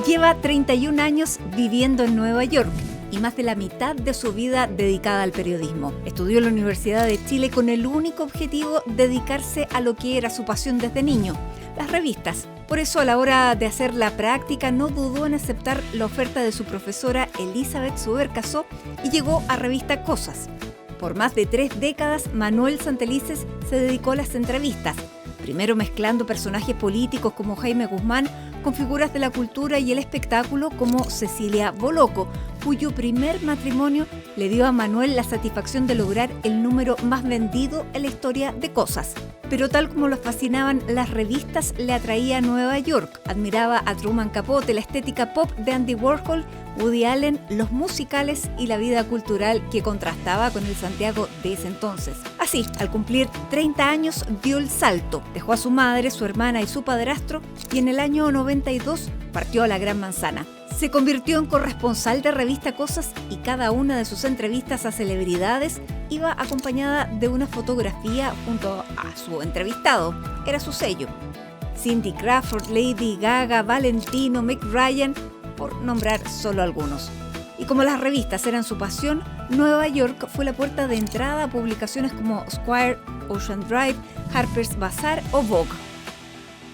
Lleva 31 años viviendo en Nueva York y más de la mitad de su vida dedicada al periodismo. Estudió en la Universidad de Chile con el único objetivo de dedicarse a lo que era su pasión desde niño, las revistas. Por eso, a la hora de hacer la práctica, no dudó en aceptar la oferta de su profesora Elizabeth Subercaseaux y llegó a Revista Cosas. Por más de 3 décadas, Manuel Santelices se dedicó a las entrevistas, primero mezclando personajes políticos como Jaime Guzmán con figuras de la cultura y el espectáculo como Cecilia Boloco, cuyo primer matrimonio le dio a Manuel la satisfacción de lograr el número más vendido en la historia de Cosas. Pero tal como lo fascinaban las revistas, le atraía a Nueva York. Admiraba a Truman Capote, la estética pop de Andy Warhol, Woody Allen, los musicales y la vida cultural que contrastaba con el Santiago de ese entonces. Así, al cumplir 30 años, dio el salto. Dejó a su madre, su hermana y su padrastro y en el año 92 partió a la Gran Manzana. Se convirtió en corresponsal de Revista Cosas y cada una de sus entrevistas a celebridades iba acompañada de una fotografía junto a su entrevistado. Era su sello. Cindy Crawford, Lady Gaga, Valentino, Meg Ryan, por nombrar solo algunos. Y como las revistas eran su pasión, Nueva York fue la puerta de entrada a publicaciones como Esquire, Ocean Drive, Harper's Bazaar o Vogue.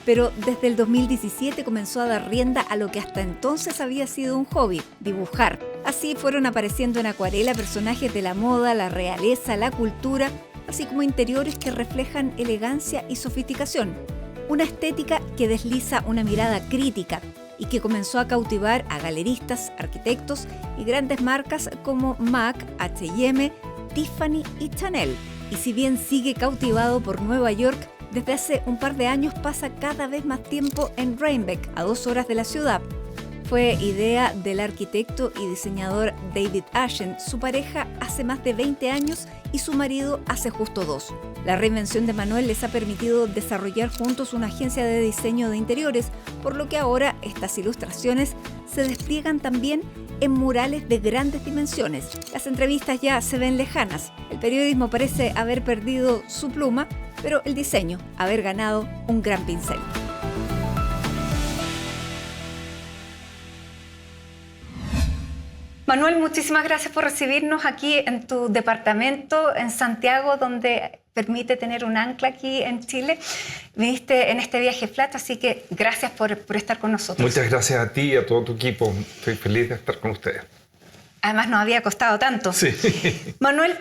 Pero desde el 2017 comenzó a dar rienda a lo que hasta entonces había sido un hobby, dibujar. Así fueron apareciendo en acuarela personajes de la moda, la realeza, la cultura, así como interiores que reflejan elegancia y sofisticación. Una estética que desliza una mirada crítica y que comenzó a cautivar a galeristas, arquitectos y grandes marcas como MAC, H&M, Tiffany y Chanel. Y si bien sigue cautivado por Nueva York, desde hace un par de años pasa cada vez más tiempo en Rhinebeck, a 2 horas de la ciudad. Fue idea del arquitecto y diseñador David Ashen, su pareja hace más de 20 años y su marido hace justo 2. La reinvención de Manuel les ha permitido desarrollar juntos una agencia de diseño de interiores, por lo que ahora estas ilustraciones se despliegan también en murales de grandes dimensiones. Las entrevistas ya se ven lejanas. El periodismo parece haber perdido su pluma, pero el diseño haber ganado un gran pincel. Manuel, muchísimas gracias por recibirnos aquí en tu departamento en Santiago, donde permite tener un ancla aquí en Chile. Viniste en este viaje flat, así que gracias por estar con nosotros. Muchas gracias a ti y a todo tu equipo. Estoy feliz de estar con ustedes. Además, nos había costado tanto. Sí. Manuel,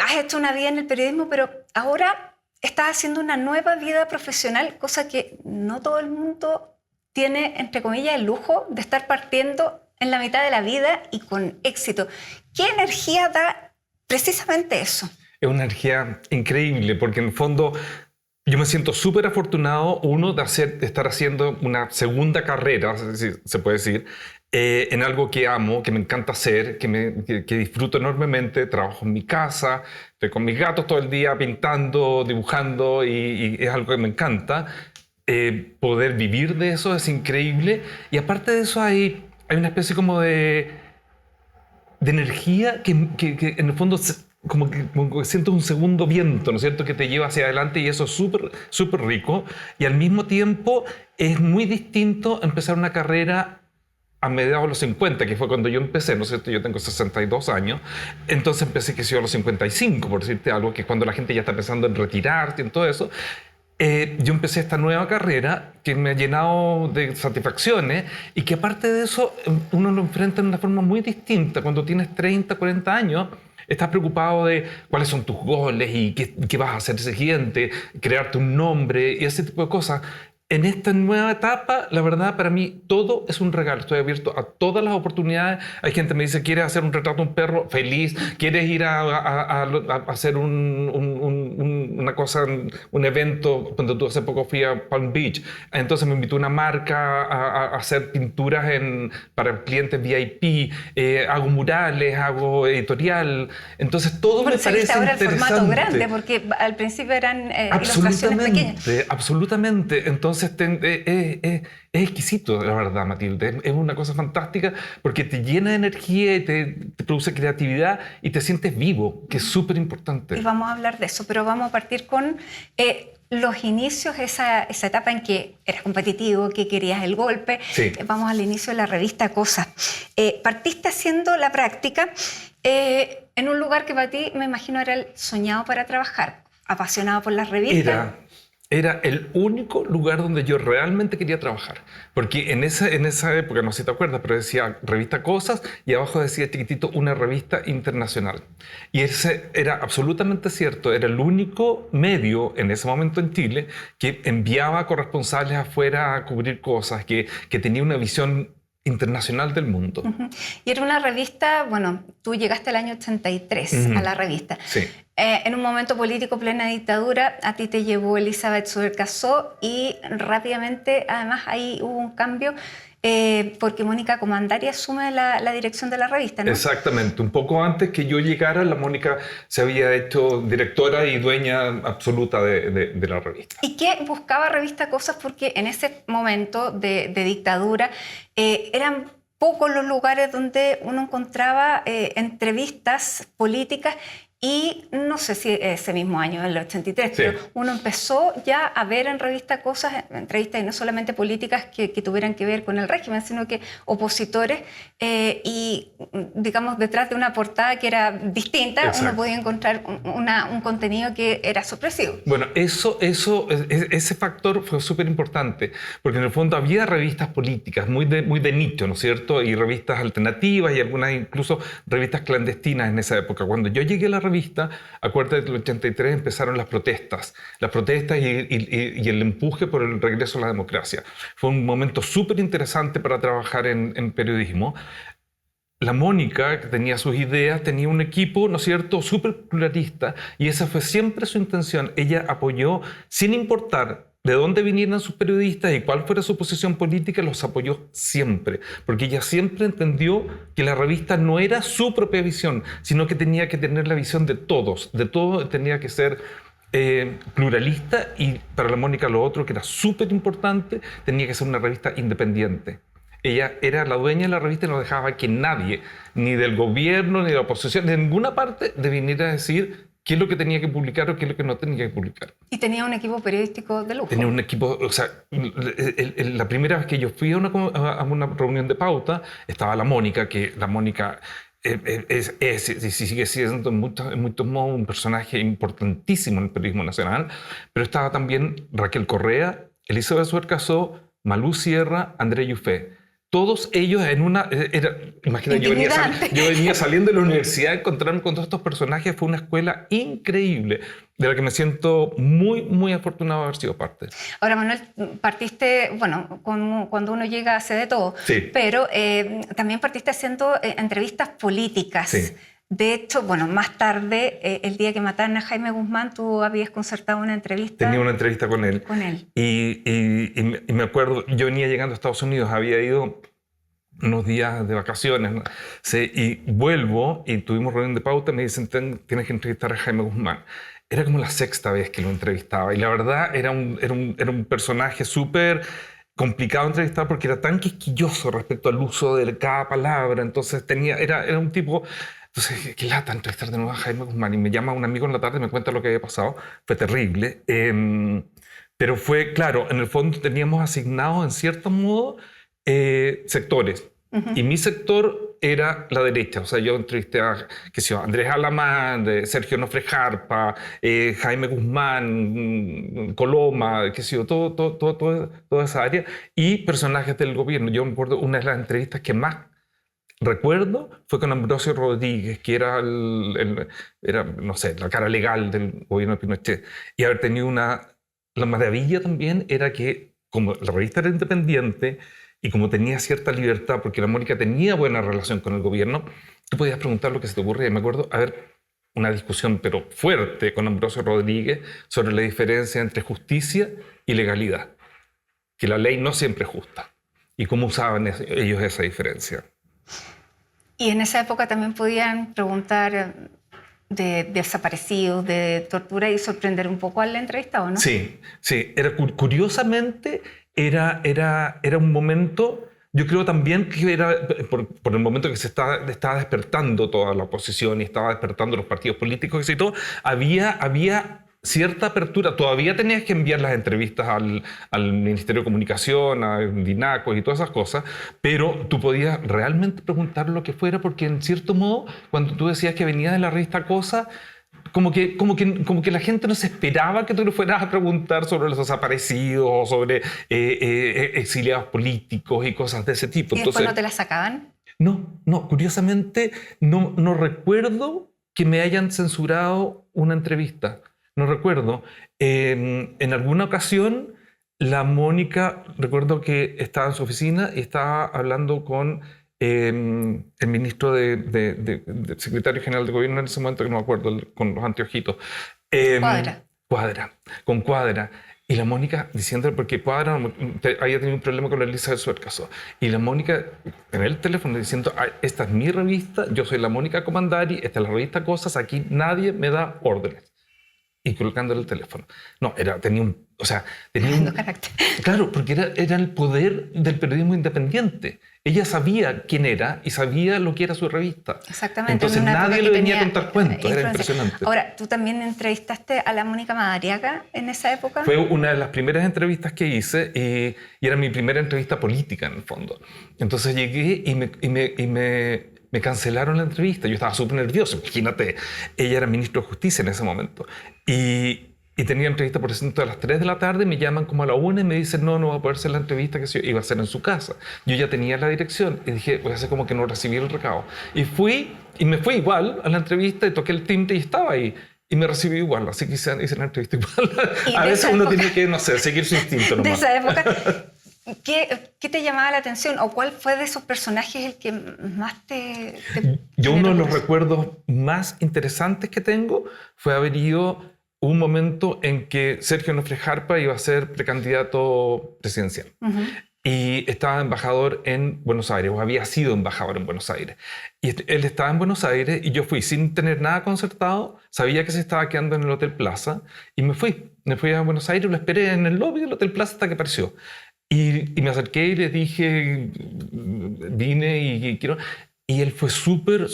has hecho una vida en el periodismo, pero ahora estás haciendo una nueva vida profesional, cosa que no todo el mundo tiene, entre comillas, el lujo de estar partiendo en la mitad de la vida y con éxito. ¿Qué energía da precisamente eso? Es una energía increíble, porque en el fondo yo me siento súper afortunado, uno, de estar haciendo una segunda carrera, si se puede decir, en algo que amo, que me encanta hacer, que disfruto enormemente. Trabajo en mi casa, estoy con mis gatos todo el día pintando, dibujando y es algo que me encanta. Poder vivir de eso es increíble. Y aparte de eso hay una especie como de energía que en el fondo como que siento un segundo viento, ¿no es cierto?, que te lleva hacia adelante, y eso es súper rico. Y al mismo tiempo es muy distinto empezar una carrera a mediados de los 50, que fue cuando yo empecé, ¿no es cierto? Yo tengo 62 años, entonces empecé que a los 55, por decirte algo, que es cuando la gente ya está pensando en retirarse y en todo eso. Yo empecé esta nueva carrera que me ha llenado de satisfacciones y que aparte de eso uno lo enfrenta de una forma muy distinta. Cuando tienes 30, 40 años, estás preocupado de cuáles son tus goles y qué vas a hacer siguiente, crearte un nombre y ese tipo de cosas. En esta nueva etapa, la verdad, para mí todo es un regalo. Estoy abierto a todas las oportunidades. Hay gente que me dice, ¿quieres hacer un retrato de un perro? Feliz. ¿Quieres ir a hacer una cosa, un evento? Cuando tú hace poco fui a Palm Beach. Entonces me invitó una marca a hacer pinturas para clientes VIP. Hago murales, hago editorial. Entonces todo me parece ahora interesante. El formato grande, porque al principio eran ilustraciones pequeñas. Absolutamente. Entonces es exquisito, la verdad, Matilde. Es una cosa fantástica porque te llena de energía y te produce creatividad y te sientes vivo, que es súper importante. Y vamos a hablar de eso, pero vamos a partir partir con los inicios, esa etapa en que eras competitivo, que querías el golpe. Sí. Vamos al inicio de la revista Cosas. Partiste haciendo la práctica en un lugar que para ti, me imagino, era el soñado para trabajar, apasionado por las revistas. Era el único lugar donde yo realmente quería trabajar. Porque en esa época, no sé si te acuerdas, pero decía revista Cosas y abajo decía chiquitito una revista internacional. Y ese era absolutamente cierto. Era el único medio en ese momento en Chile que enviaba corresponsales afuera a cubrir cosas, que tenía una visión internacional del mundo. Y era una revista, bueno, tú llegaste el año 83 a la revista. Sí. En un momento político, plena dictadura, a ti te llevó Elizabeth Subercaseaux y rápidamente, además, ahí hubo un cambio porque Mónica Comandari asume la dirección de la revista, ¿no? Exactamente. Un poco antes que yo llegara, la Mónica se había hecho directora y dueña absoluta de la revista. ¿Y qué buscaba Revista Cosas? Porque en ese momento de dictadura eran pocos los lugares donde uno encontraba entrevistas políticas. Y no sé si ese mismo año, en el 83, sí, pero uno empezó ya a ver en Revista Cosas, entrevistas y no solamente políticas que tuvieran que ver con el régimen, sino que opositores y, digamos, detrás de una portada que era distinta, exacto, uno podía encontrar un contenido que era sorpresivo. Bueno, ese factor fue súper importante, porque en el fondo había revistas políticas muy de nicho, ¿no es cierto? Y revistas alternativas y algunas incluso revistas clandestinas en esa época. Cuando yo llegué a la revista, acuérdate que en el 83 empezaron las protestas y el empuje por el regreso a la democracia. Fue un momento súper interesante para trabajar en periodismo. La Mónica, que tenía sus ideas, tenía un equipo, ¿no es cierto?, súper pluralista, y esa fue siempre su intención. Ella apoyó, sin importar de dónde vinieran sus periodistas y cuál fuera su posición política, los apoyó siempre, porque ella siempre entendió que la revista no era su propia visión, sino que tenía que tener la visión de todos, tenía que ser pluralista, y para la Mónica lo otro, que era súper importante, tenía que ser una revista independiente. Ella era la dueña de la revista y no dejaba que nadie, ni del gobierno, ni de la oposición, de ninguna parte, de venir a decir qué es lo que tenía que publicar o qué es lo que no tenía que publicar. Y tenía un equipo periodístico de lujo. Tenía un equipo, o sea, la primera vez que yo fui a una reunión de pauta, estaba la Mónica, que la Mónica sigue siendo en muchos modos un personaje importantísimo en el periodismo nacional, pero estaba también Raquel Correa, Elizabeth Subercaseaux, Malú Sierra, André Yuffé. Todos ellos en una... imagínate, yo venía saliendo de la universidad, encontrarme con todos estos personajes. Fue una escuela increíble, de la que me siento muy, muy afortunado de haber sido parte. Ahora, Manuel, partiste, bueno, cuando uno llega hace de todo, sí, pero también partiste haciendo entrevistas políticas. Sí. De hecho, bueno, más tarde, el día que mataron a Jaime Guzmán, tú habías concertado una entrevista. Tenía una entrevista con él. Y me acuerdo, yo venía llegando a Estados Unidos, había ido unos días de vacaciones, ¿no? Sí, y vuelvo y tuvimos reunión de pauta, me dicen, tienes que entrevistar a Jaime Guzmán. Era como la sexta vez que lo entrevistaba y la verdad era un personaje súper complicado de entrevistar porque era tan quisquilloso respecto al uso de cada palabra, entonces era un tipo... Entonces, qué lata entrevistar de nuevo a Jaime Guzmán, y me llama un amigo en la tarde y me cuenta lo que había pasado. Fue terrible, pero fue, claro, en el fondo teníamos asignados en cierto modo sectores. Y mi sector era la derecha, o sea, yo entrevisté a Andrés Alamán, Sergio Nofre Jarpa, Jaime Guzmán, Coloma, toda esa área, y personajes del gobierno. Yo me acuerdo, una de las entrevistas que más recuerdo fue con Ambrosio Rodríguez, que era, no sé, la cara legal del gobierno de Pinochet, y haber tenido la maravilla también era que, como la revista era independiente, y como tenía cierta libertad, porque la Mónica tenía buena relación con el gobierno, tú podías preguntar lo que se te ocurría. Y me acuerdo haber una discusión, pero fuerte, con Ambrosio Rodríguez sobre la diferencia entre justicia y legalidad. Que la ley no siempre es justa. Y cómo usaban ellos esa diferencia. Y en esa época también podían preguntar de desaparecidos, de tortura, y sorprender un poco al entrevistado, ¿no? Sí. Curiosamente... Era un momento, yo creo también que era por el momento que se estaba despertando toda la oposición y estaba despertando los partidos políticos y todo, había cierta apertura. Todavía tenías que enviar las entrevistas al Ministerio de Comunicación, a Dinaco y todas esas cosas, pero tú podías realmente preguntar lo que fuera, porque en cierto modo, cuando tú decías que venía de la revista Cosa, como que la gente no se esperaba que tú le fueras a preguntar sobre los desaparecidos o sobre exiliados políticos y cosas de ese tipo. ¿Y después no te las sacaban? No, curiosamente no recuerdo que me hayan censurado una entrevista. No recuerdo. En alguna ocasión, la Mónica, recuerdo que estaba en su oficina y estaba hablando con el ministro de secretario general de gobierno en ese momento, que no me acuerdo, con los anteojitos. Con Cuadra. Y la Mónica diciéndole, porque Cuadra había tenido un problema con la Elizabeth Suercaso. Y la Mónica en el teléfono diciendo, esta es mi revista, yo soy la Mónica Comandari, esta es la revista Cosas, aquí nadie me da órdenes. Y colocándole el teléfono. No, tenía un carácter. Claro, porque era el poder del periodismo independiente. Ella sabía quién era y sabía lo que era su revista. Exactamente. Entonces nadie le venía a contar cuentos, era impresionante. Ahora, ¿tú también entrevistaste a la Mónica Madariaga en esa época? Fue una de las primeras entrevistas que hice y era mi primera entrevista política, en el fondo. Entonces llegué y me cancelaron la entrevista. Yo estaba súper nervioso, imagínate. Ella era ministro de Justicia en ese momento. Y tenía entrevista por ejemplo a las 3 de la tarde, me llaman como a la 1 y me dicen, no va a poder hacer la entrevista que iba a hacer en su casa. Yo ya tenía la dirección y dije, voy a hacer como que no recibí el recado. Y me fui igual a la entrevista y toqué el timbre y estaba ahí. Y me recibió igual, así que hice la entrevista igual. A veces uno tiene que, no sé, seguir su instinto nomás. De esa época... ¿Qué te llamaba la atención? ¿O cuál fue de esos personajes el que más te Yo uno de los recuerdos más interesantes que tengo fue haber ido un momento en que Sergio Nofre Jarpa iba a ser precandidato presidencial. Uh-huh. Y estaba embajador en Buenos Aires, o había sido embajador en Buenos Aires. Y él estaba en Buenos Aires y yo fui sin tener nada concertado, sabía que se estaba quedando en el Hotel Plaza y me fui a Buenos Aires, lo esperé en el lobby del Hotel Plaza hasta que apareció. Y me acerqué y le dije, vine y quiero... Y él fue súper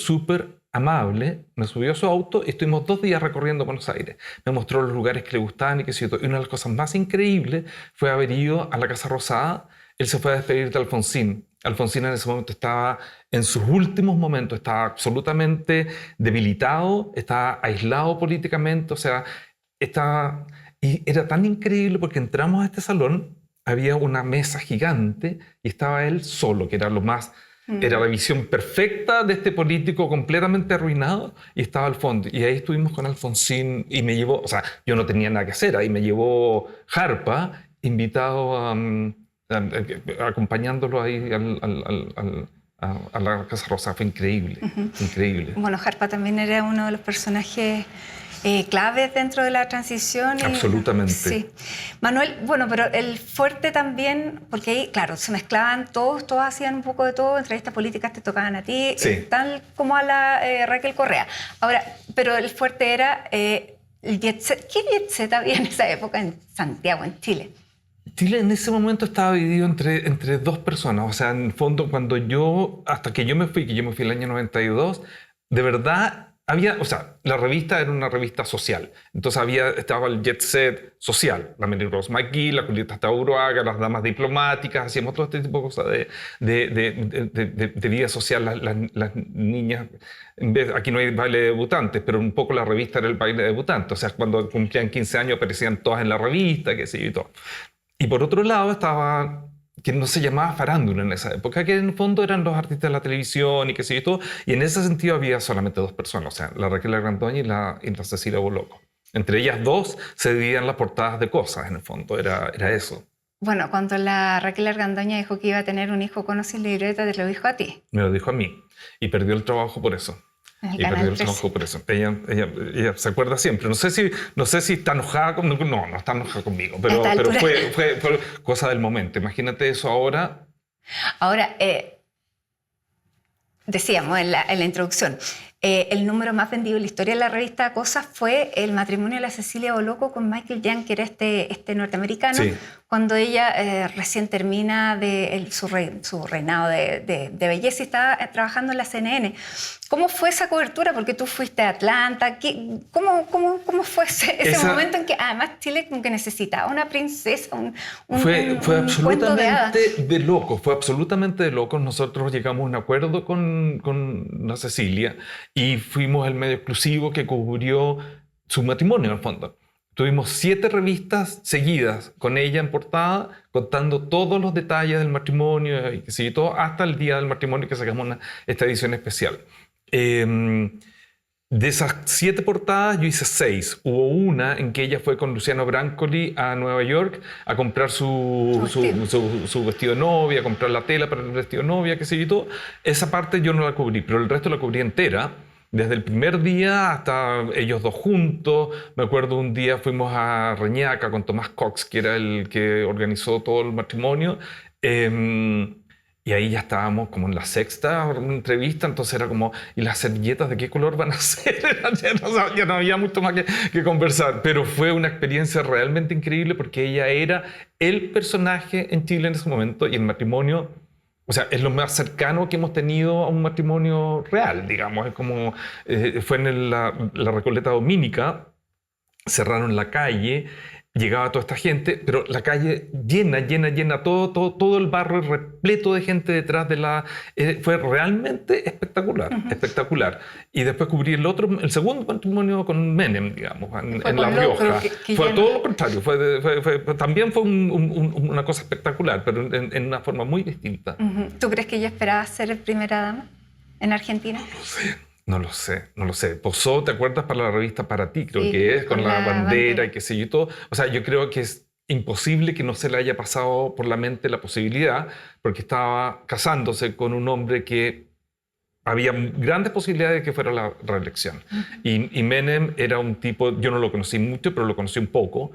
amable, me subió a su auto y estuvimos 2 días recorriendo Buenos Aires. Me mostró los lugares que le gustaban y qué sé yo. Y una de las cosas más increíbles fue haber ido a la Casa Rosada. Él se fue a despedir de Alfonsín. Alfonsín en ese momento estaba en sus últimos momentos, estaba absolutamente debilitado, estaba aislado políticamente, o sea, y era tan increíble porque entramos a este salón, había una mesa gigante y estaba él solo, que era era la visión perfecta de este político completamente arruinado, y estaba al fondo. Y ahí estuvimos con Alfonsín y me llevó, o sea, yo no tenía nada que hacer, ahí me llevó Jarpa, invitado acompañándolo ahí a la Casa Rosada. Fue increíble, increíble. Bueno, Jarpa también era uno de los personajes claves dentro de la transición. Absolutamente. Sí. Manuel, bueno, pero el fuerte también, porque ahí, claro, se mezclaban todos hacían un poco de todo, entrevistas políticas te tocaban a ti, sí, tal como a la Raquel Correa. Ahora, pero el fuerte era el jet set. ¿Qué jet set había en esa época en Santiago, en Chile? Chile en ese momento estaba dividido entre 2 personas. O sea, en el fondo, hasta que yo me fui el año 92, de verdad había, o sea, la revista era una revista social. Entonces estaba el jet set social, la Mary Rose McGee, la Julieta Stauroaga, las damas diplomáticas, hacíamos todo este tipo de cosas de vida social, las niñas. Aquí no hay baile de debutantes, pero un poco la revista era el baile de debutantes. O sea, cuando cumplían 15 años aparecían todas en la revista, qué sé yo y todo. Y por otro lado estaba, que no se llamaba farándula en esa época, que en el fondo eran los artistas de la televisión y qué sé yo y todo, y en ese sentido había solamente 2 personas, o sea, la Raquel Argandoña y la Cecilia Boloco. Entre ellas 2 se dividían las portadas de Cosas, en el fondo, era eso. Bueno, cuando la Raquel Argandoña dijo que iba a tener un hijo con o sin libreta, te lo dijo a ti. Me lo dijo a mí, y perdió el trabajo por eso. Y perdió el trabajo por eso. Ella se acuerda siempre. No sé si está enojada conmigo. No está enojada conmigo. Pero fue cosa del momento. Imagínate eso ahora. Ahora, decíamos en la introducción, el número más vendido en la historia de la revista Cosas fue el matrimonio de la Cecilia Boloco con Michael Young, que era este norteamericano, sí, cuando ella recién termina su reinado de belleza y estaba trabajando en la CNN. ¿Cómo fue esa cobertura? Porque tú fuiste a Atlanta. ¿Cómo fue ese momento en que además Chile como que necesitaba una princesa, fue absolutamente de loco, fue absolutamente de locos. Nosotros llegamos a un acuerdo con la Cecilia y fuimos el medio exclusivo que cubrió su matrimonio, en el fondo. Tuvimos 7 revistas seguidas con ella en portada, contando todos los detalles del matrimonio y que sí, todo hasta el día del matrimonio que sacamos esta edición especial. De esas 7 portadas, yo hice 6. Hubo una en que ella fue con Luciano Brancoli a Nueva York a comprar su vestido de novia, a comprar la tela para el vestido de novia, qué sé yo, todo. Esa parte yo no la cubrí, pero el resto la cubrí entera. Desde el primer día hasta ellos dos juntos. Me acuerdo un día fuimos a Reñaca con Tomás Cox, que era el que organizó todo el matrimonio. Y ahí ya estábamos como en la 6ª entrevista, entonces era como, ¿y las servilletas de qué color van a ser? Ya no había mucho más que conversar, pero fue una experiencia realmente increíble porque ella era el personaje en Chile en ese momento y el matrimonio, o sea, es lo más cercano que hemos tenido a un matrimonio real, digamos. Es como, fue en la Recoleta Dominica, cerraron la calle, llegaba toda esta gente, pero la calle llena, todo el barrio repleto de gente detrás de la... fue realmente espectacular, espectacular. Y después cubrí el segundo matrimonio con Menem, digamos, en La Rioja. Fue todo lo contrario, también fue una cosa espectacular, pero en una forma muy distinta. ¿Tú crees que ella esperaba ser primera dama en Argentina? No lo sé. Posó, ¿te acuerdas? Para la revista Para Ti, creo que es, con la bandera y qué sé yo y todo. O sea, yo creo que es imposible que no se le haya pasado por la mente la posibilidad, porque estaba casándose con un hombre que había grandes posibilidades de que fuera la reelección. Y Menem era un tipo, yo no lo conocí mucho, pero lo conocí un poco,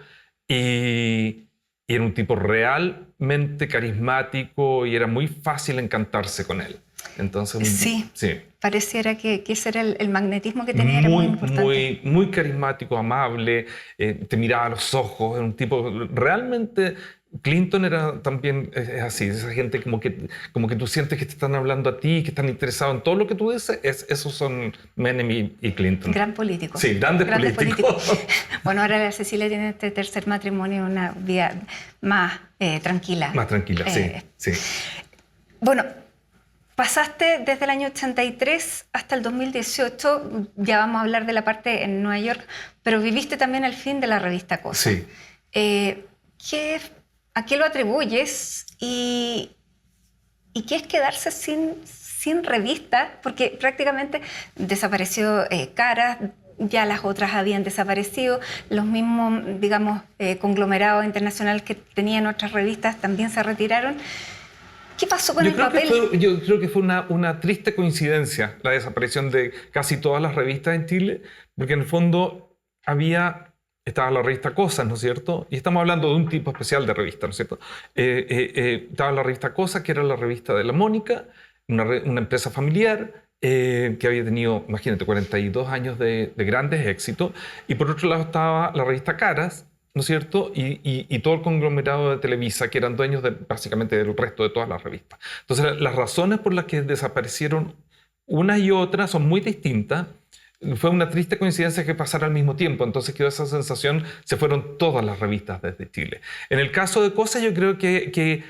y era un tipo realmente carismático y era muy fácil encantarse con él. Entonces, sí. Pareciera que ese era el magnetismo que tenía, era muy importante. Muy carismático, amable, te miraba a los ojos, era un tipo realmente... Clinton era también así, esa gente como que tú sientes que te están hablando a ti, que están interesados en todo lo que tú dices, esos son Menem y Clinton. Gran político. Sí, grandes políticos. Bueno, ahora la Cecilia tiene este tercer matrimonio, una vida más tranquila. Más tranquila, sí. Bueno, pasaste desde el año 83 hasta el 2018, ya vamos a hablar de la parte en Nueva York, pero viviste también el fin de la revista Cosa. Sí. ¿A qué lo atribuyes? ¿Y qué es quedarse sin revista? Porque prácticamente desapareció Caras, ya las otras habían desaparecido, los mismos, digamos, conglomerados internacionales que tenían otras revistas también se retiraron. ¿Qué pasó con el papel? Yo creo que fue una triste coincidencia la desaparición de casi todas las revistas en Chile, porque en el fondo estaba la revista Cosas, ¿no es cierto? Y estamos hablando de un tipo especial de revista, ¿no es cierto? Estaba la revista Cosas, que era la revista de la Mónica, una empresa familiar que había tenido, imagínate, 42 años de grandes éxitos. Y por otro lado estaba la revista Caras, ¿no es cierto? Y todo el conglomerado de Televisa, que eran dueños básicamente del resto de todas las revistas. Entonces, las razones por las que desaparecieron unas y otras son muy distintas. Fue una triste coincidencia que pasara al mismo tiempo, entonces quedó esa sensación, se fueron todas las revistas desde Chile. En el caso de Cosas, yo creo que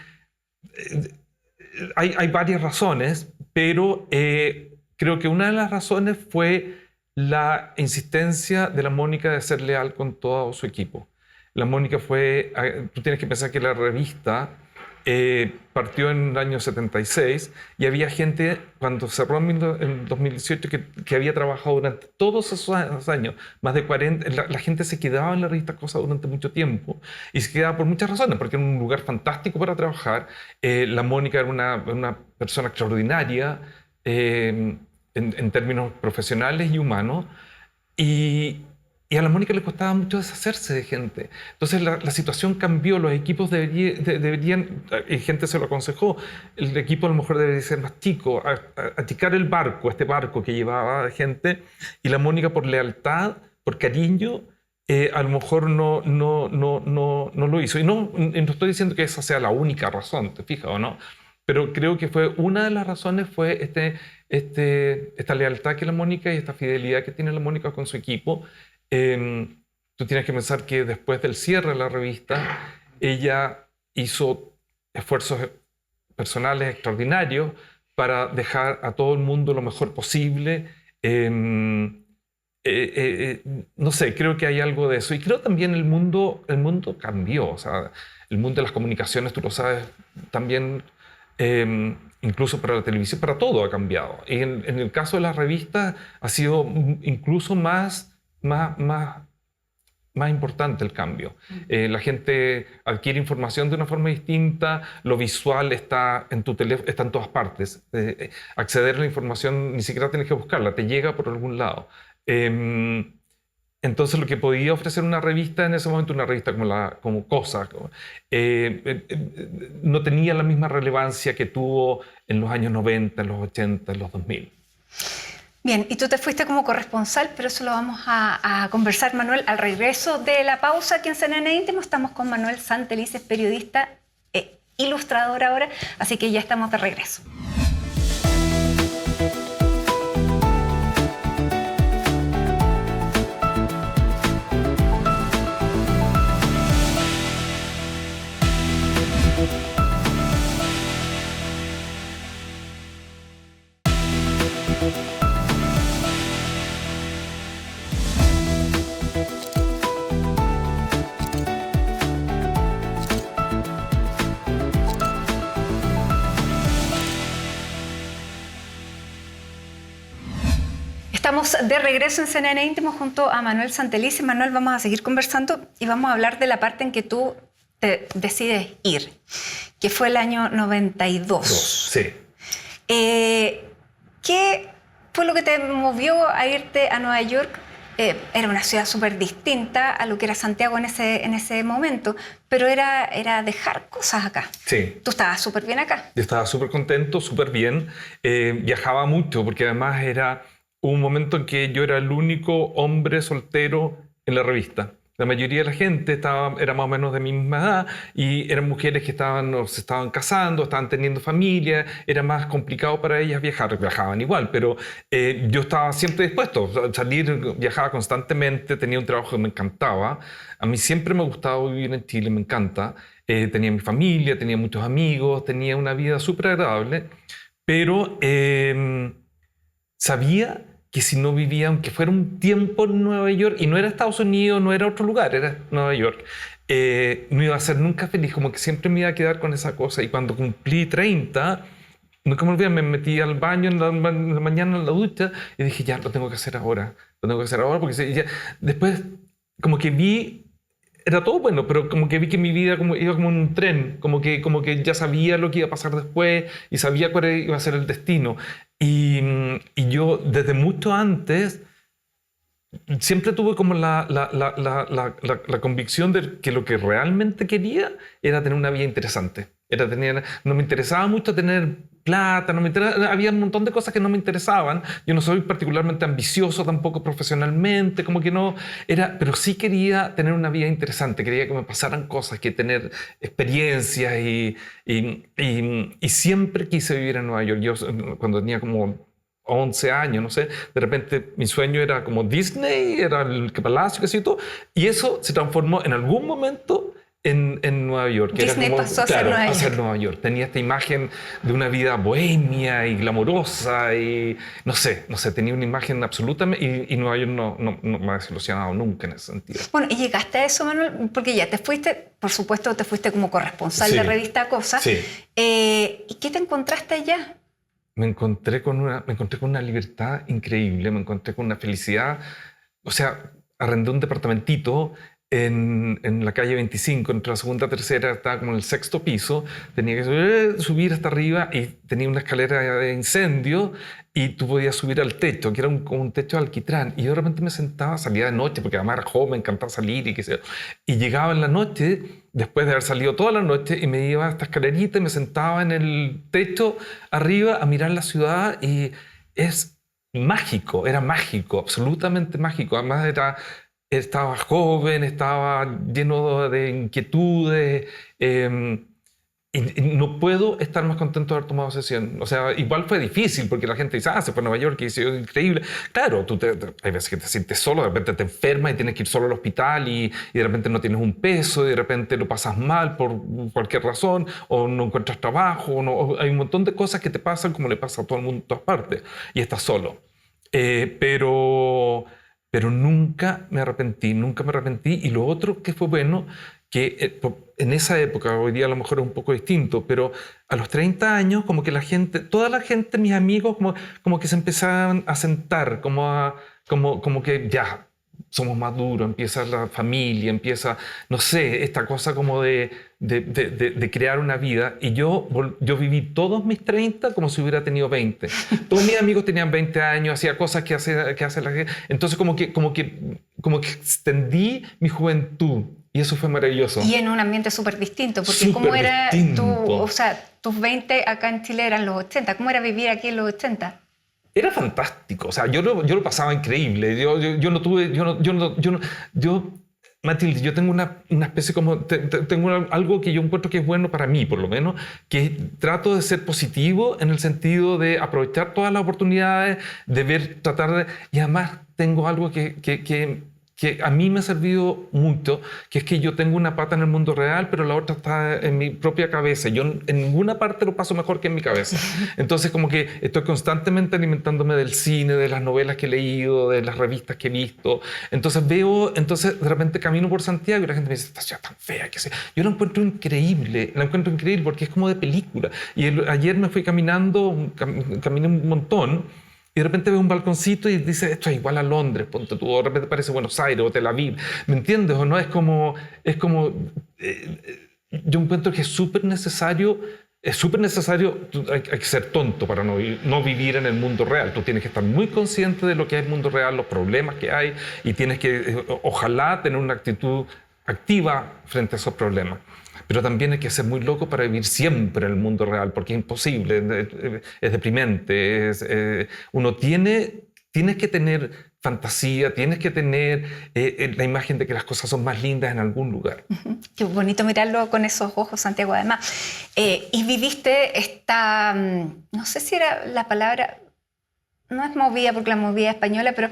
hay varias razones, pero creo que una de las razones fue la insistencia de la Mónica de ser leal con todo su equipo. La Mónica tú tienes que pensar que la revista partió en el año 76 y había gente, cuando cerró en 2018, que había trabajado durante todos esos años, más de 40, la gente se quedaba en la revista Cosa durante mucho tiempo y se quedaba por muchas razones, porque era un lugar fantástico para trabajar. La Mónica era una persona extraordinaria en términos profesionales y humanos, y a la Mónica le costaba mucho deshacerse de gente. Entonces la situación cambió, los equipos deberían, y gente se lo aconsejó, el equipo a lo mejor debería ser más chico, achicar el barco, este barco que llevaba gente, y la Mónica por lealtad, por cariño, a lo mejor no lo hizo. Y no estoy diciendo que esa sea la única razón, ¿te fijas o no? Pero creo que fue una de las razones fue esta lealtad que la Mónica y esta fidelidad que tiene la Mónica con su equipo. Tú tienes que pensar que después del cierre de la revista, ella hizo esfuerzos personales extraordinarios para dejar a todo el mundo lo mejor posible. No sé, creo que hay algo de eso. Y creo también el mundo cambió. O sea, el mundo de las comunicaciones, tú lo sabes, también, incluso para la televisión, para todo ha cambiado. Y en el caso de las revistas ha sido incluso más importante el cambio. La gente adquiere información de una forma distinta, lo visual está en tu teléfono, está en todas partes. Acceder a la información ni siquiera tienes que buscarla, te llega por algún lado. Entonces lo que podía ofrecer una revista en ese momento, una revista como Cosa, no tenía la misma relevancia que tuvo en los años 90, en los 80, en los 2000. Bien, y tú te fuiste como corresponsal, pero eso lo vamos a conversar, Manuel, al regreso de la pausa aquí en CNN Íntimo. Estamos con Manuel Santelices, periodista, ilustrador ahora, así que ya estamos de regreso. Estamos de regreso en CNN Íntimo junto a Manuel Santelices. Manuel, vamos a seguir conversando y vamos a hablar de la parte en que tú te decides ir, que fue el año 92. Sí. ¿Qué fue lo que te movió a irte a Nueva York? Era una ciudad súper distinta a lo que era Santiago en ese momento, pero era dejar cosas acá. Sí. Tú estabas súper bien acá. Yo estaba súper contento, súper bien. Viajaba mucho porque además era un momento en que yo era el único hombre soltero en la revista. La mayoría de la gente era más o menos de mi misma edad y eran mujeres que se estaban casando, estaban teniendo familia, era más complicado para ellas viajar. Viajaban igual, pero yo estaba siempre dispuesto a salir, viajaba constantemente, tenía un trabajo que me encantaba. A mí siempre me ha gustado vivir en Chile, me encanta. Tenía mi familia, tenía muchos amigos, tenía una vida súper agradable, pero sabía que si no vivía, aunque fuera un tiempo en Nueva York, y no era Estados Unidos, no era otro lugar, era Nueva York, no iba a ser nunca feliz, como que siempre me iba a quedar con esa cosa. Y cuando cumplí 30, nunca me olvidé, me metí al baño en la mañana en la ducha y dije, ya, lo tengo que hacer ahora, porque ya, después como que vi, era todo bueno, pero como que vi que mi vida iba como en un tren, como que ya sabía lo que iba a pasar después y sabía cuál iba a ser el destino. Y yo, desde mucho antes, siempre tuve como la convicción de que lo que realmente quería era tener una vida interesante. No me interesaba mucho tener plata, había un montón de cosas que no me interesaban. Yo no soy particularmente ambicioso tampoco profesionalmente, como que no era, pero sí quería tener una vida interesante, quería que me pasaran cosas, que tener experiencias y siempre quise vivir en Nueva York. Yo cuando tenía como 11 años, no sé, de repente mi sueño era como Disney, era el palacio, qué sé yo, y eso se transformó en algún momento en Nueva York. Disney era como, pasó a ser Nueva York. Tenía esta imagen de una vida bohemia y glamorosa y no sé, tenía una imagen absolutamente, y Nueva York no me ha desilusionado nunca en ese sentido. Bueno, y llegaste a eso, Manuel, porque ya te fuiste, por supuesto, te fuiste como corresponsal de revista Cosa. Sí. ¿Y qué te encontraste allá? Me encontré con una libertad increíble, me encontré con una felicidad. O sea, arrendé un departamentito en la calle 25, entre la segunda y tercera, estaba como en el 6º piso, tenía que subir hasta arriba y tenía una escalera de incendio y tú podías subir al techo, que era como un techo de alquitrán. Y yo de repente me sentaba, salía de noche, porque además era joven, me encantaba salir y qué sé yo. Y llegaba en la noche, después de haber salido toda la noche, y me iba a esta escalerita y me sentaba en el techo arriba a mirar la ciudad y es mágico, era mágico, absolutamente mágico. Además era estaba joven, estaba lleno de inquietudes. Y no puedo estar más contento de haber tomado esa decisión. O sea, igual fue difícil porque la gente dice, se fue a Nueva York y es increíble. Claro, hay veces que te sientes solo, de repente te enfermas y tienes que ir solo al hospital y de repente no tienes un peso y de repente lo pasas mal por cualquier razón o no encuentras trabajo. O hay un montón de cosas que te pasan como le pasa a todo el mundo en todas partes y estás solo. Pero nunca me arrepentí, nunca me arrepentí. Y lo otro que fue bueno, que en esa época, hoy día a lo mejor es un poco distinto, pero a los 30 años como que la gente, toda la gente, mis amigos, como que se empezaban a sentar, como que ya somos más duros, empieza la familia, empieza, no sé, esta cosa como de crear una vida. Y yo viví todos mis 30 como si hubiera tenido 20. Todos mis amigos tenían 20 años, hacía cosas que hace la gente. Entonces como que extendí mi juventud. Y eso fue maravilloso. Y en un ambiente súper distinto, porque Súper ¿cómo era distinto. tus 20 acá en Chile eran los 80? ¿Cómo era vivir aquí en los 80? Era fantástico, o sea, yo lo pasaba increíble. Yo no tuve, Matilde, yo tengo una especie como, tengo algo que yo encuentro que es bueno para mí, por lo menos, que trato de ser positivo en el sentido de aprovechar todas las oportunidades, de ver, y además tengo algo que a mí me ha servido mucho, que es que yo tengo una pata en el mundo real, pero la otra está en mi propia cabeza. Yo en ninguna parte lo paso mejor que en mi cabeza. Entonces como que estoy constantemente alimentándome del cine, de las novelas que he leído, de las revistas que he visto. Entonces de repente camino por Santiago y la gente me dice, esta ciudad tan fea, que sé. Yo la encuentro increíble porque es como de película. Y ayer me fui caminando, caminé un montón, y de repente veo un balconcito y dice, esto es igual a Londres, ponte tú, o de repente parece Buenos Aires o Tel Aviv, ¿me entiendes? O no, yo encuentro que es súper necesario, hay que ser tonto para no vivir en el mundo real. Tú tienes que estar muy consciente de lo que es el mundo real, los problemas que hay, y tienes que, ojalá, tener una actitud activa frente a esos problemas. Pero también hay que ser muy loco para vivir siempre en el mundo real, porque es imposible, es deprimente. Tienes que tener fantasía, tienes que tener la imagen de que las cosas son más lindas en algún lugar. Qué bonito mirarlo con esos ojos, Santiago, además. Y viviste esta, no sé si era la palabra, no es movida porque la movida es española, pero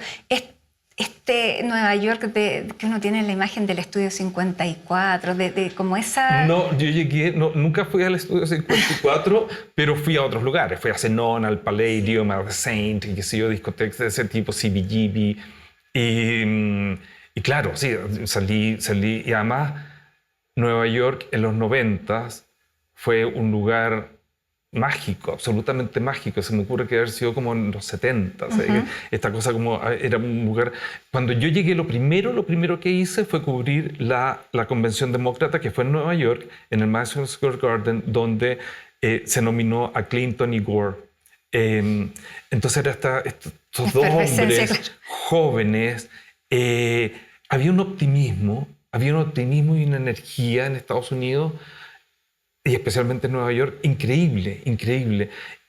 Nueva York que uno tiene la imagen del Estudio 54, de como esa... No, yo llegué, nunca fui al Estudio 54, pero fui a otros lugares. Fui a Zenón, al Palladium, al The Saint, y qué sé yo, discotecas de ese tipo, CBGB. Y claro, sí, salí. Y además, Nueva York en los 90s fue un lugar mágico, absolutamente mágico. Se me ocurre que haber sido como en los 70. Esta cosa como era un lugar... Cuando yo llegué, lo primero que hice fue cubrir la convención demócrata que fue en Nueva York, en el Madison Square Garden, donde se nominó a Clinton y Gore. Entonces eran estos dos hombres jóvenes. Había un optimismo y una energía en Estados Unidos, y especialmente en Nueva York, increíble.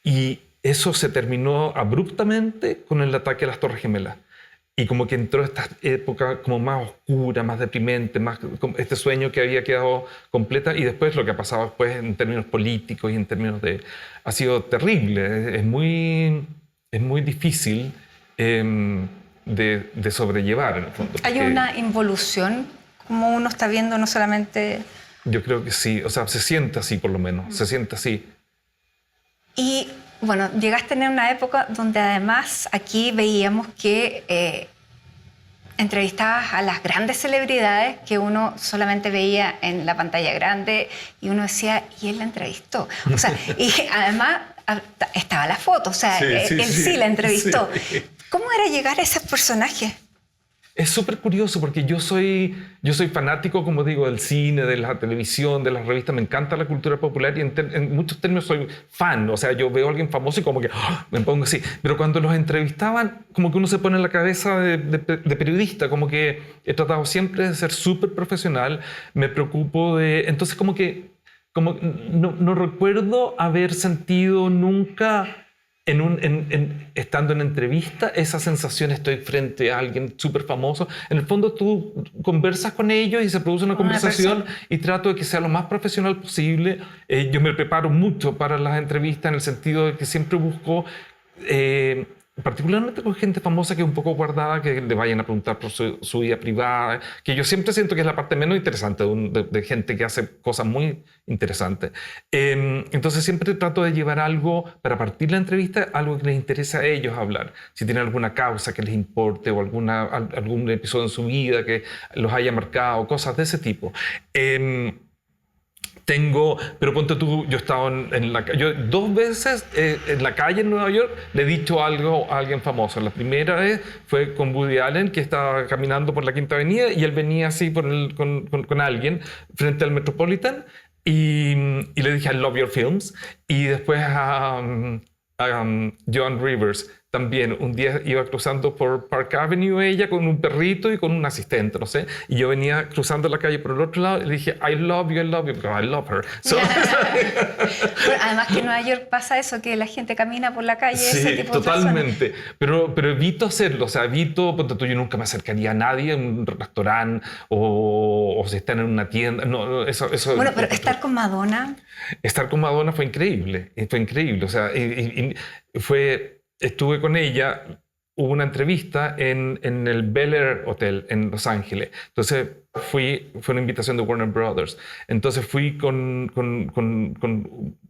Y eso se terminó abruptamente con el ataque a las Torres Gemelas. Y como que entró esta época como más oscura, más deprimente, más este sueño que había quedado completa. Y después lo que ha pasado después en términos políticos y en términos de... Ha sido terrible, es muy difícil de sobrellevar, en el fondo. Hay una involución, como uno está viendo no solamente... Yo creo que sí, o sea, se siente así por lo menos, se siente así. Y bueno, llegaste en una época donde además aquí veíamos que entrevistabas a las grandes celebridades que uno solamente veía en la pantalla grande y uno decía, ¿y él la entrevistó? O sea, y además estaba la foto, o sea, él sí la entrevistó. Sí. ¿Cómo era llegar a esos personajes? Es súper curioso porque yo soy fanático, como digo, del cine, de la televisión, de las revistas. Me encanta la cultura popular y en muchos términos soy fan. O sea, yo veo a alguien famoso y como que me pongo así. Pero cuando los entrevistaban, como que uno se pone en la cabeza de periodista. Como que he tratado siempre de ser súper profesional. Me preocupo de... Entonces como no recuerdo haber sentido nunca estando en entrevista, esa sensación, estoy frente a alguien súper famoso. En el fondo tú conversas con ellos y se produce una conversación y trato de que sea lo más profesional posible. Yo me preparo mucho para las entrevistas en el sentido de que siempre busco... particularmente con gente famosa que es un poco guardada, que le vayan a preguntar por su vida privada, que yo siempre siento que es la parte menos interesante de gente que hace cosas muy interesantes. Entonces siempre trato de llevar algo para partir la entrevista, algo que les interese a ellos hablar. Si tienen alguna causa que les importe o algún episodio en su vida que los haya marcado, cosas de ese tipo. Pero ponte tú, yo he estado yo 2 veces en la calle en Nueva York le he dicho algo a alguien famoso. La primera vez fue con Woody Allen, que estaba caminando por la Quinta Avenida y él venía así con alguien frente al Metropolitan y le dije I love your films. Y después a Joan Rivers también, un día iba cruzando por Park Avenue ella con un perrito y con un asistente, no sé, y yo venía cruzando la calle por el otro lado y le dije I love you, because I love her. So, bueno, además que en Nueva York pasa eso, que la gente camina por la calle, sí, ese tipo totalmente. de personas. Pero evito hacerlo, o sea, ponte tú, yo nunca me acercaría a nadie en un restaurante o si están en una tienda. No, eso, bueno, pero estar con Madonna. Estar con Madonna fue increíble, o sea, estuve con ella, hubo una entrevista en el Bel Air Hotel en Los Ángeles. Entonces fue una invitación de Warner Brothers. Entonces fui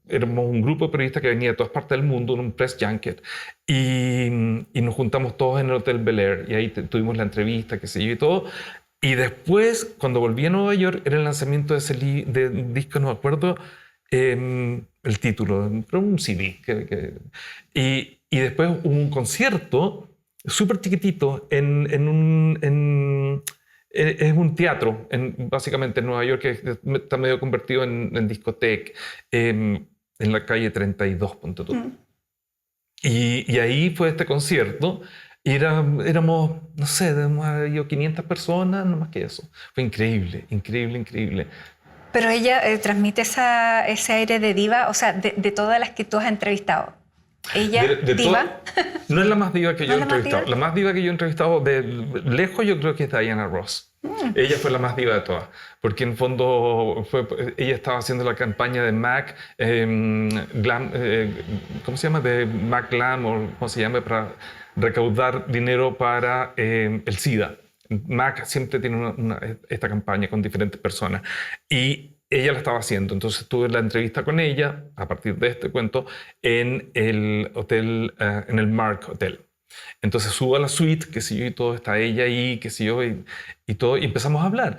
éramos un grupo de periodistas que venía de todas partes del mundo en un press junket y nos juntamos todos en el Hotel Bel Air y ahí tuvimos la entrevista, qué sé yo y todo. Y después, cuando volví a Nueva York, era el lanzamiento de un disco, no me acuerdo el título, pero un CD. Y después hubo un concierto súper chiquitito es un teatro, básicamente en Nueva York, que está medio convertido en discoteca, en la calle 32, ponte tú. Y ahí fue este concierto. Y éramos, no sé, 500 personas, no más que eso. Fue increíble, increíble, increíble. Pero ella transmite ese aire de diva, o sea, de todas las que tú has entrevistado. ¿Ella, diva? No es la más diva que yo he entrevistado. La más diva que yo he entrevistado de lejos yo creo que es Diana Ross. Ella fue la más diva de todas. Porque en el fondo ella estaba haciendo la campaña de MAC, ¿cómo se llama? De MAC Glam, o ¿cómo se llama? Para recaudar dinero para el SIDA. MAC siempre tiene esta campaña con diferentes personas. Y ella la estaba haciendo, entonces tuve la entrevista con ella, a partir de este cuento, en el hotel, en el Mark Hotel. Entonces subo a la suite, que si yo y todo, está ella ahí, que si yo y todo, y empezamos a hablar.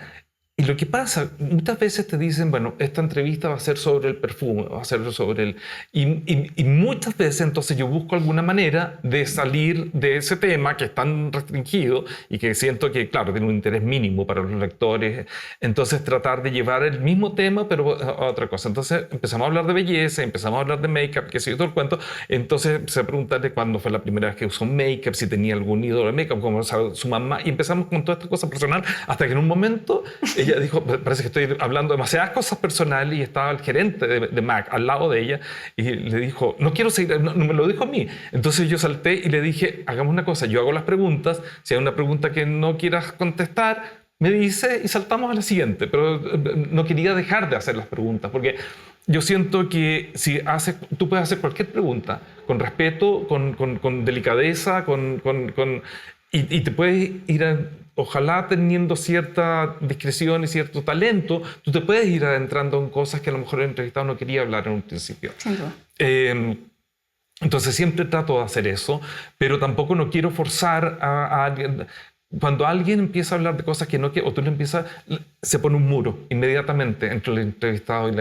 Y lo que pasa, muchas veces te dicen, bueno, esta entrevista va a ser sobre el perfume, va a ser sobre el... Y muchas veces entonces yo busco alguna manera de salir de ese tema que es tan restringido y que siento que, claro, tiene un interés mínimo para los lectores. Entonces tratar de llevar el mismo tema, pero a otra cosa. Entonces empezamos a hablar de belleza, empezamos a hablar de make-up, que sé yo, todo el cuento. Entonces empecé a preguntarle cuándo fue la primera vez que usó make-up, si tenía algún ídolo de make-up, cómo sabe su mamá. Y empezamos con toda esta cosa personal hasta que en un momento... Ella dijo, parece que estoy hablando demasiadas cosas personales, y estaba el gerente de MAC al lado de ella y le dijo, no quiero seguir, no me lo dijo a mí. Entonces yo salté y le dije, hagamos una cosa, yo hago las preguntas, si hay una pregunta que no quieras contestar, me dice y saltamos a la siguiente. Pero no quería dejar de hacer las preguntas, porque yo siento que si tú puedes hacer cualquier pregunta con respeto, con delicadeza, y te puedes ir ojalá teniendo cierta discreción y cierto talento, tú te puedes ir adentrando en cosas que a lo mejor el entrevistado no quería hablar en un principio. Entonces siempre trato de hacer eso, pero tampoco no quiero forzar a alguien. Cuando alguien empieza a hablar de cosas que no quiere, o tú le empiezas, se pone un muro inmediatamente entre el entrevistado y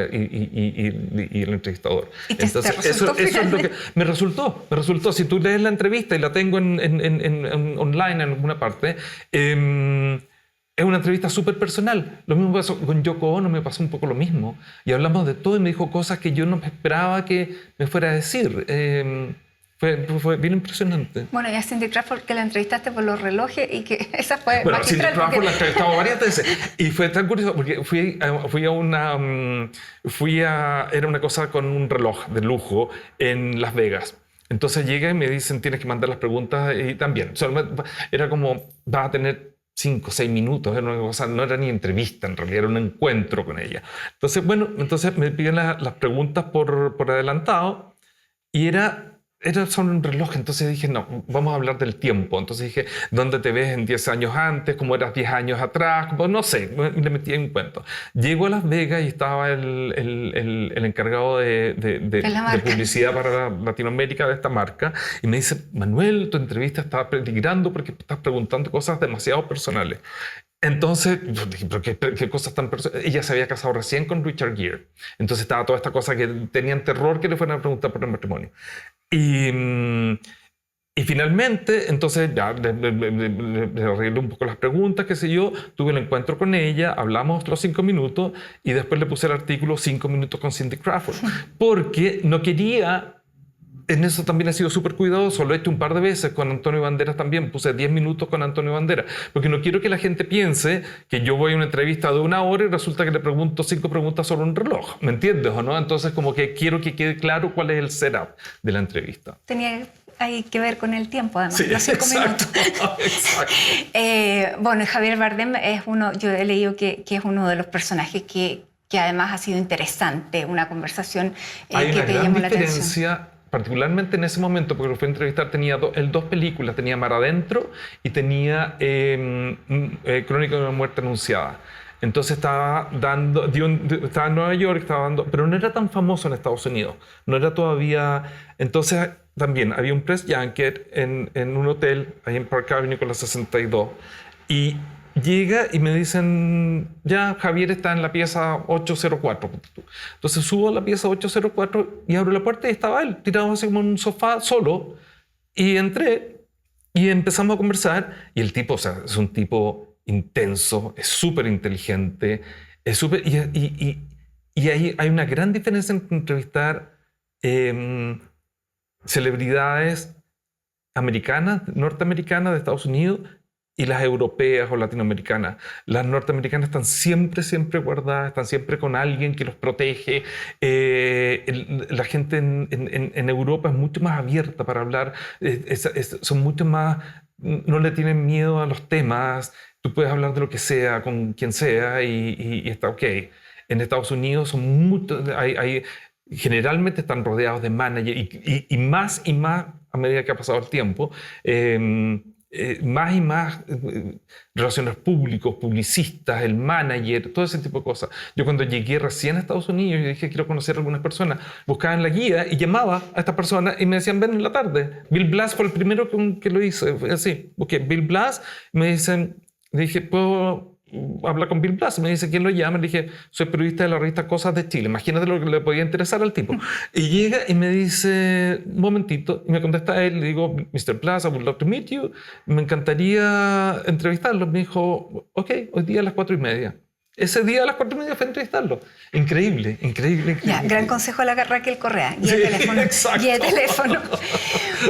el entrevistador. Entonces, eso es lo que me resultó. Si tú lees la entrevista y la tengo online en alguna parte, es una entrevista súper personal. Lo mismo pasó con Yoko Ono, me pasó un poco lo mismo. Y hablamos de todo y me dijo cosas que yo no esperaba que me fuera a decir. Fue bien impresionante. Bueno, y a Cindy Crawford, que la entrevistaste por los relojes y que esa fue magistral. Cindy Crawford la entrevistamos varias veces y fue tan curioso porque era una cosa con un reloj de lujo en Las Vegas. Entonces llega y me dicen, tienes que mandar las preguntas y también. Era como, vas a tener 5 o 6 minutos, era una cosa, no era ni entrevista, en realidad era un encuentro con ella. Entonces, bueno, entonces me piden las preguntas por adelantado y era sobre un reloj. Entonces dije, no, vamos a hablar del tiempo. Entonces dije, ¿dónde te ves en 10 años antes? ¿Cómo eras 10 años atrás? Pues no sé, le metí en un cuento. Llego a Las Vegas y estaba el encargado de publicidad para Latinoamérica de esta marca y me dice, Manuel, tu entrevista está peligrando porque estás preguntando cosas demasiado personales. Entonces, yo dije, ¿pero qué cosas tan personales? Ella se había casado recién con Richard Gere. Entonces estaba toda esta cosa que tenían terror que le fueran a preguntar por el matrimonio. Y finalmente, entonces ya le arreglé un poco las preguntas, qué sé yo, tuve el encuentro con ella, hablamos los 5 minutos y después le puse el artículo 5 minutos con Cindy Crawford, porque no quería. En eso también he sido súper cuidadoso, lo he hecho un par de veces con Antonio Banderas también, puse 10 minutos con Antonio Banderas, porque no quiero que la gente piense que yo voy a una entrevista de 1 hora y resulta que le pregunto 5 preguntas sobre un reloj, ¿me entiendes o no? Entonces como que quiero que quede claro cuál es el setup de la entrevista. Hay que ver con el tiempo, además, sí, los 5 minutos. Exacto. Bueno, Javier Bardem es yo he leído que es uno de los personajes que además ha sido interesante, una conversación que te llamó la atención. Particularmente en ese momento, porque lo fui a entrevistar, tenía 2 películas, tenía Mar Adentro y tenía Crónica de una muerte anunciada. Entonces estaba en Nueva York, pero no era tan famoso en Estados Unidos, no era todavía. Entonces también había un press junket en un hotel ahí en Park Avenue con la 62 y llega y me dicen, ya Javier está en la pieza 804. Entonces subo a la pieza 804 y abro la puerta y estaba él tirado así como en un sofá solo y entré y empezamos a conversar y el tipo, o sea, es un tipo intenso, es súper inteligente, es súper y ahí hay una gran diferencia entre entrevistar celebridades americanas, norteamericanas de Estados Unidos y las europeas o latinoamericanas. Las norteamericanas están siempre guardadas, están siempre con alguien que los protege. La gente en Europa es mucho más abierta para hablar, son mucho más, no le tienen miedo a los temas, tú puedes hablar de lo que sea, con quien sea y está ok. En Estados Unidos son generalmente están rodeados de managers y más a medida que ha pasado el tiempo, más y más relaciones públicos, publicistas, el manager, todo ese tipo de cosas. Yo cuando llegué recién a Estados Unidos y dije quiero conocer a algunas personas, buscaba en la guía y llamaba a estas personas y me decían ven en la tarde. Bill Blass fue el primero que lo hice, así, busqué Bill Blass, me dije ¿puedo hablar con Bill Blass? Me dice ¿quién lo llama? Le dije soy periodista de la revista Cosas de Chile, imagínate lo que le podía interesar al tipo. Y llega y me dice un momentito y me contesta a él, le digo Mr. Blass, I would love to meet you, me encantaría entrevistarlo. Me dijo ok, hoy día a las 4:30. Ese día a las 4:30 fue a entrevistarlo. Increíble. Ya, gran consejo a la Raquel Correa. Guía de teléfono. Exacto. Guía de teléfono.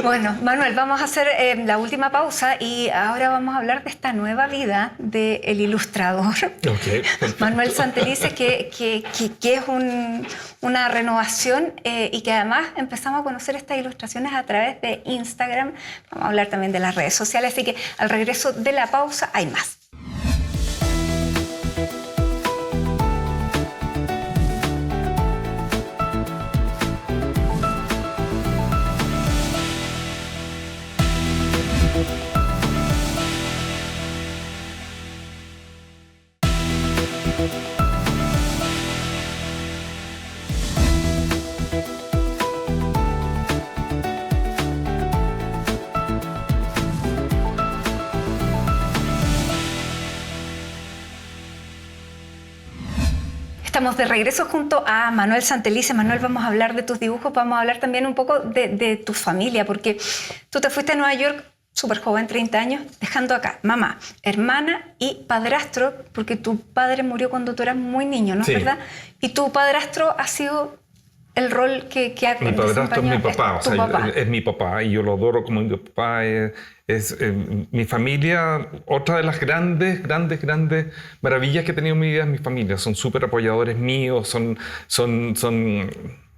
Bueno, Manuel, vamos a hacer la última pausa y ahora vamos a hablar de esta nueva vida del ilustrador. Okay. Manuel Santelices, que es una renovación y que además empezamos a conocer estas ilustraciones a través de Instagram. Vamos a hablar también de las redes sociales, así que al regreso de la pausa hay más. Estamos de regreso junto a Manuel Santelices. Manuel, vamos a hablar de tus dibujos, vamos a hablar también un poco de tu familia, porque tú te fuiste a Nueva York súper joven, 30 años, dejando acá mamá, hermana y padrastro, porque tu padre murió cuando tú eras muy niño, ¿no es verdad? Y tu padrastro ha sido el rol que ha Mi padrastro es mi papá, papá. Es mi papá y yo lo adoro como mi papá. Mi familia, otra de las grandes maravillas que he tenido en mi vida es mi familia. Son súper apoyadores míos, son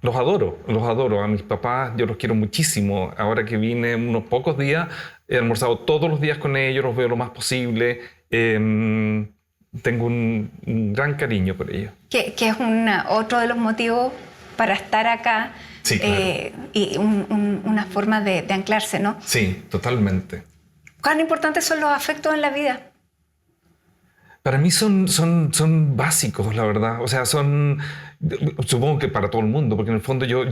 los adoro, los adoro. A mis papás yo los quiero muchísimo. Ahora que vine unos pocos días, he almorzado todos los días con ellos, los veo lo más posible. Tengo un gran cariño por ellos. Que es otro de los motivos para estar acá. Sí, claro. Y una forma de anclarse, ¿no? Sí, totalmente. ¿Cuán importantes son los afectos en la vida? Para mí son básicos, la verdad. O sea, supongo que para todo el mundo, porque en el fondo yo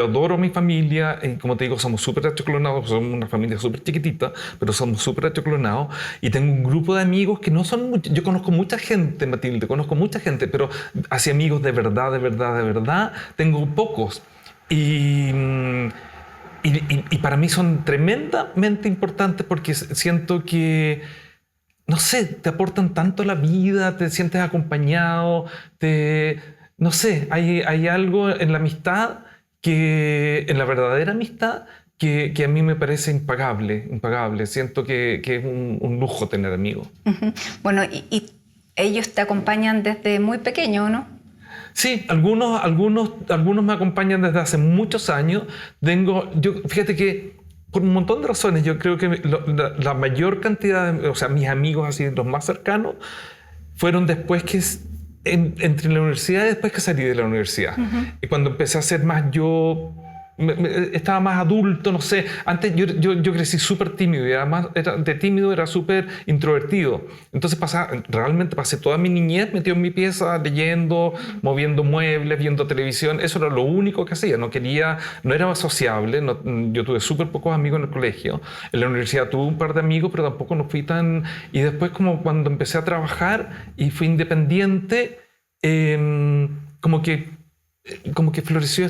adoro a mi familia y, como te digo, somos súper achoclonados, somos una familia súper chiquitita, pero somos súper achoclonados, y tengo un grupo de amigos que no son muchos. Yo conozco mucha gente, Matilde, conozco mucha gente, pero así amigos de verdad, tengo pocos. Y para mí son tremendamente importantes porque siento que, no sé, te aportan tanto a la vida, te sientes acompañado, no sé, hay algo en la amistad, en la verdadera amistad, que a mí me parece impagable. Siento que es un lujo tener amigos. Uh-huh. Bueno, y ellos te acompañan desde muy pequeño, ¿no? Sí, algunos me acompañan desde hace muchos años. Fíjate que por un montón de razones, yo creo que la mayor cantidad, o sea, mis amigos así, los más cercanos, fueron después que entre la universidad y después que salí de la universidad. Uh-huh. Y cuando empecé a ser más estaba más adulto, no sé. Antes yo crecí súper tímido, y además de tímido era súper introvertido. Entonces realmente pasé toda mi niñez metido en mi pieza, leyendo, moviendo muebles, viendo televisión. Eso era lo único que hacía. No era sociable. Yo tuve súper pocos amigos en el colegio. En la universidad tuve un par de amigos, pero tampoco no fui tan... Y después, como cuando empecé a trabajar y fui independiente, como que floreció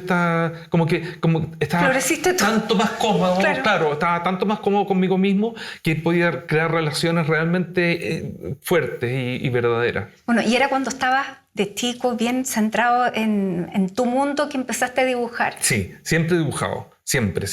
Floreciste tú. Tanto más cómodo, claro, estaba tanto más cómodo conmigo mismo, que podía crear relaciones realmente fuertes y verdaderas. Bueno, y era cuando estabas de chico bien centrado en tu mundo que empezaste a dibujar. Sí, siempre he dibujado. Siempre.